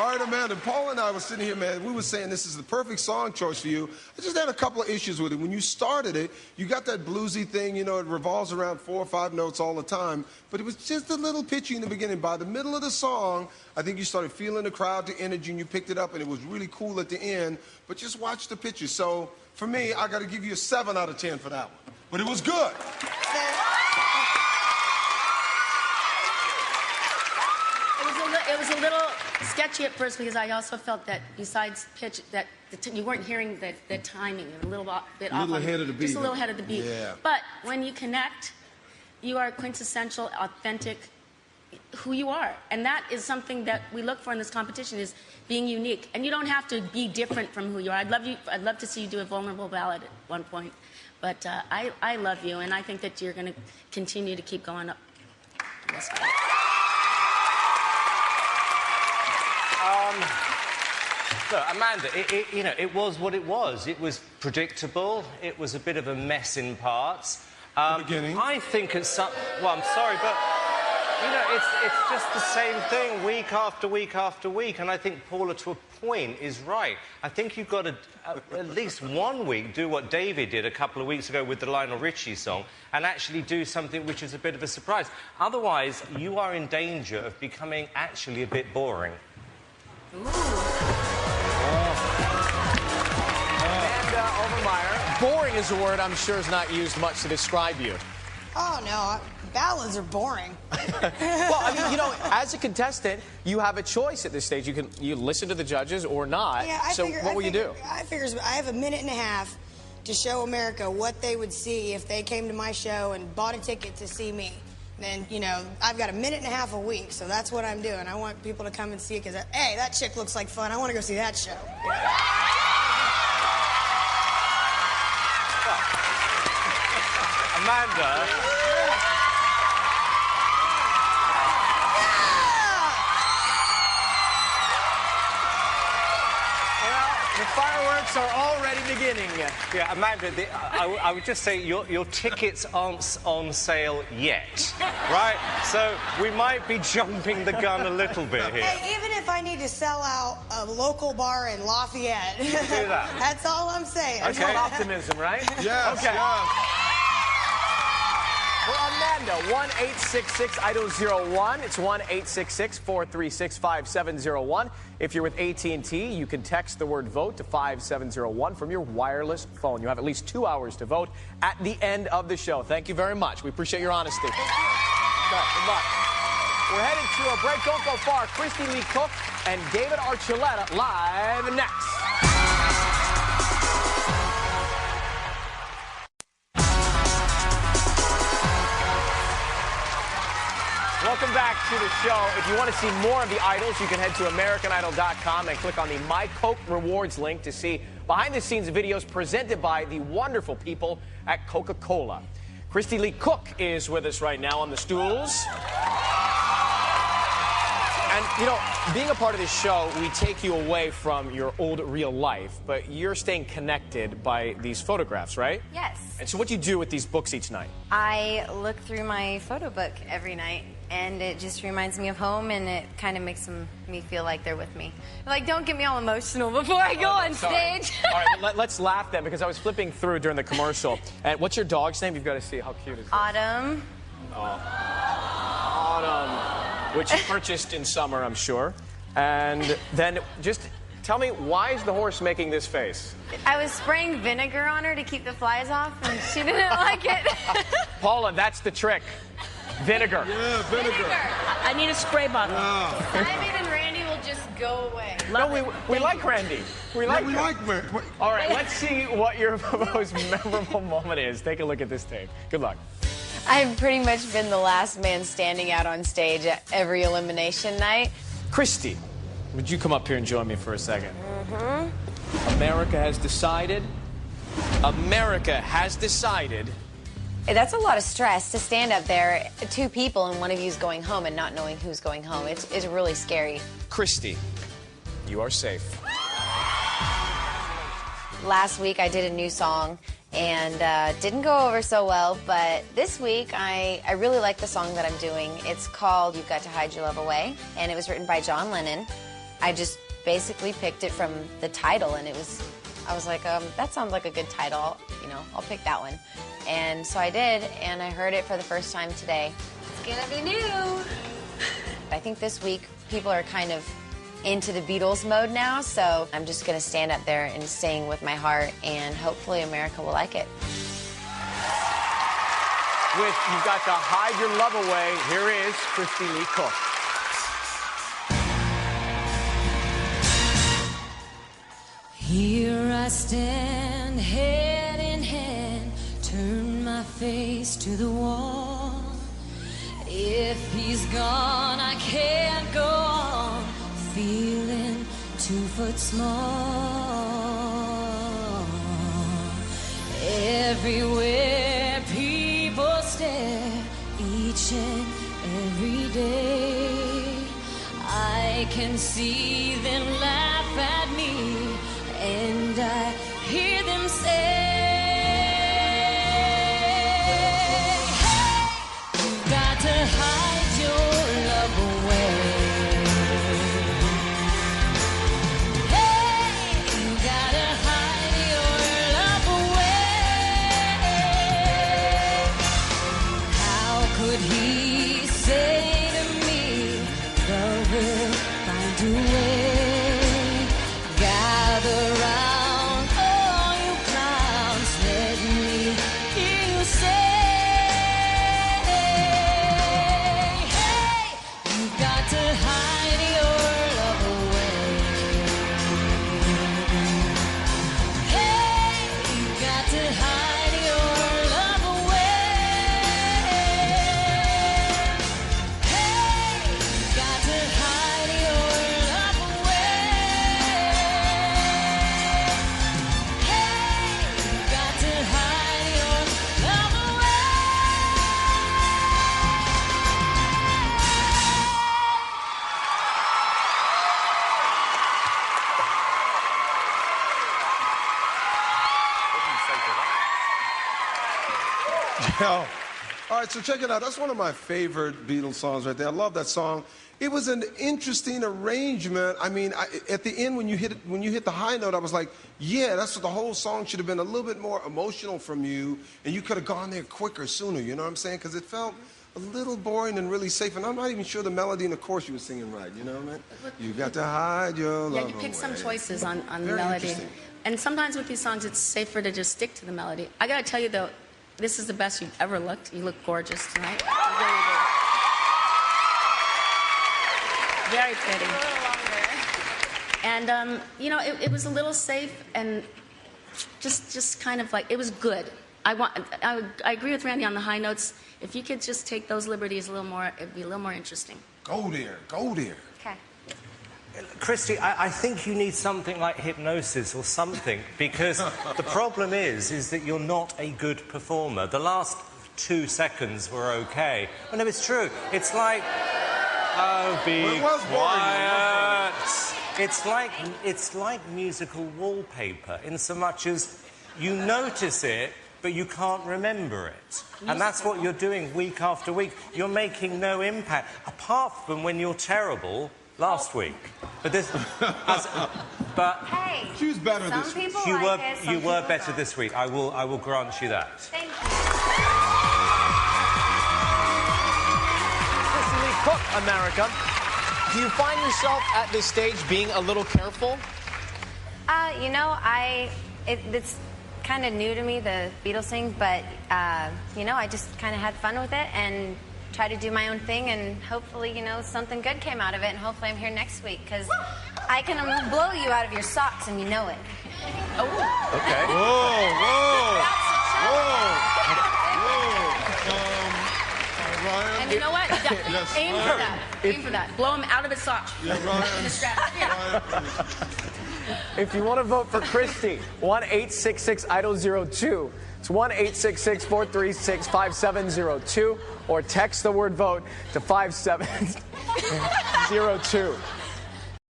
All right, Amanda, Paul and I were sitting here, man, we were saying this is the perfect song choice for you. I just had a couple of issues with it. When you started it, you got that bluesy thing, you know, it revolves around 4 or 5 notes all the time, but it was just a little pitchy in the beginning. By the middle of the song, I think you started feeling the crowd, the energy, and you picked it up, and it was really cool at the end, but just watch the pitches. So, for me, I got to give you a 7 out of 10 for that one. But it was good. It was a little sketchy at first because I also felt that besides pitch, that you weren't hearing the timing, a little bit off. Ahead of the beat. Just a little ahead of the beat. Yeah. But when you connect, you are quintessential, authentic, who you are. And that is something that we look for in this competition, is being unique. And you don't have to be different from who you are. I'd love to see you do a vulnerable ballad at one point. But I love you, and I think that you're going to continue to keep going up. Look, Amanda, it was what it was. It was predictable. It was a bit of a mess in parts. The beginning. I think it's some... Well, I'm sorry, but... You know, it's just the same thing week after week after week, and I think Paula, to a point, is right. I think you've got to, at least one week, do what David did a couple of weeks ago with the Lionel Richie song, and actually do something which is a bit of a surprise. Otherwise, you are in danger of becoming actually a bit boring. Amanda Overmeyer, boring is a word I'm sure is not used much to describe you. Oh, no. Ballads are boring. Well, I mean, you know, as a contestant, you have a choice at this stage. You listen to the judges or not. Yeah, what will you do? I have a minute and a half to show America what they would see if they came to my show and bought a ticket to see me. Then, you know, I've got a minute and a half a week, so that's what I'm doing. I want people to come and see it because, hey, that chick looks like fun. I want to go see that show. Amanda... The fireworks are already beginning. Yeah, Amanda, I would just say your tickets aren't on sale yet, right? So we might be jumping the gun a little bit here. Hey, even if I need to sell out a local bar in Lafayette, do that. That's all I'm saying. Okay. Optimism, right? Yes, okay. yes. For Amanda, 1-866-IDOL-01. It's 1-866-436-5701. If you're with AT&T, you can text the word VOTE to 5701 from your wireless phone. You have at least 2 hours to vote at the end of the show. Thank you very much. We appreciate your honesty. Good luck. We're headed to a break. Don't go far. Christy Lee Cook and David Archuleta live next. Welcome back to the show. If you want to see more of the Idols, you can head to AmericanIdol.com and click on the My Coke Rewards link to see behind-the-scenes videos presented by the wonderful people at Coca-Cola. Christy Lee Cook is with us right now on the stools. And, you know, being a part of this show, we take you away from your old real life, but you're staying connected by these photographs, right? Yes. And so what do you do with these books each night? I look through my photo book every night, and it just reminds me of home, and it kind of makes me feel like they're with me. Like, don't get me all emotional before I go on stage. All right, let's laugh then, because I was flipping through during the commercial. And what's your dog's name? You've got to see how cute it is. Autumn. Oh. Autumn. Which you purchased in summer, I'm sure. And then just tell me, why is the horse making this face? I was spraying vinegar on her to keep the flies off, and she didn't like it. Paula, that's the trick. Vinegar. Yeah, vinegar. I need a spray bottle. Simon and Randy will just go away. No, we like Randy. We like Randy. All right, let's see what your most memorable moment is. Take a look at this tape. Good luck. I've pretty much been the last man standing out on stage at every elimination night. Christy, would you come up here and join me for a second? Mm-hmm. America has decided. America has decided. That's a lot of stress to stand up there, 2 people, and one of you's going home and not knowing who's going home. It's really scary. Christy, you are safe. Last week I did a new song and didn't go over so well, but this week I really like the song that I'm doing. It's called You've Got to Hide Your Love Away, and it was written by John Lennon. I just basically picked it from the title, and I was like, that sounds like a good title, you know, I'll pick that one. And so I did, and I heard it for the first time today. It's gonna be new. I think this week people are kind of into the Beatles mode now, so I'm just gonna stand up there and sing with my heart, and hopefully America will like it. With You've Got to Hide Your Love Away, here is Christy Lee Cook. Here I stand, head in hand, turn my face to the wall. If he's gone, I can't go on, feeling 2 foot small. Everywhere people stare, each and every day, I can see them laugh at me, and I hear them say, hey, you've got to hide your love away. Hey, you gotta hide your love away. How could he say to me, love will find a way? Gather round, all you clowns, let me hear you say, hey, you've got to hide your love away. Hey, you've got to hide your love away. Hey, you've got to hide your love away. All right, so check it out. That's one of my favorite Beatles songs right there. I love that song. It was an interesting arrangement. I mean, at the end when you hit the high note, I was like, yeah, that's what the whole song should have been, a little bit more emotional from you, and you could have gone there quicker, sooner. You know what I'm saying? Because it felt a little boring and really safe, and I'm not even sure the melody and the chorus you were singing right. You know what I mean? You got to hide your love Yeah, you pick away. some choices on the Very melody. interesting. And sometimes with these songs, it's safer to just stick to the melody. I gotta tell you though, this is the best you've ever looked. You look gorgeous tonight. You really do. Very pretty. A little longer. And you know, it was a little safe and just kind of like, it was good. I agree with Randy on the high notes. If you could just take those liberties a little more, it'd be a little more interesting. Go there, go there. Okay. Christy, I think you need something like hypnosis or something, because the problem is that you're not a good performer. The last 2 seconds were okay. Well, no, it's true. It's like, oh, be quiet. It's like musical wallpaper, in so much as you notice it, but you can't remember it. And that's what you're doing week after week. You're making no impact, apart from when you're terrible last week. But this, but Hey, She was better some this week. people you like were it, some you were people better don't. this week. I will grant you that. Thank you. Christy Lee Cook, America. Do you find yourself at this stage being a little careful? You know, it's kind of new to me, the Beatles thing, but, you know, I just kind of had fun with it and tried to do my own thing, and hopefully, you know, something good came out of it, and hopefully I'm here next week, because I can blow you out of your socks, and you know it. Okay. Whoa, Ryan? And you know what? Yes, Aim for that. Aim for that. Blow him out of his socks. Yeah, Ryan. In the strap. Yeah. If you want to vote for Christy, 1-866-IDOL-02. It's 1-866-436-5702, or text the word vote to 5702.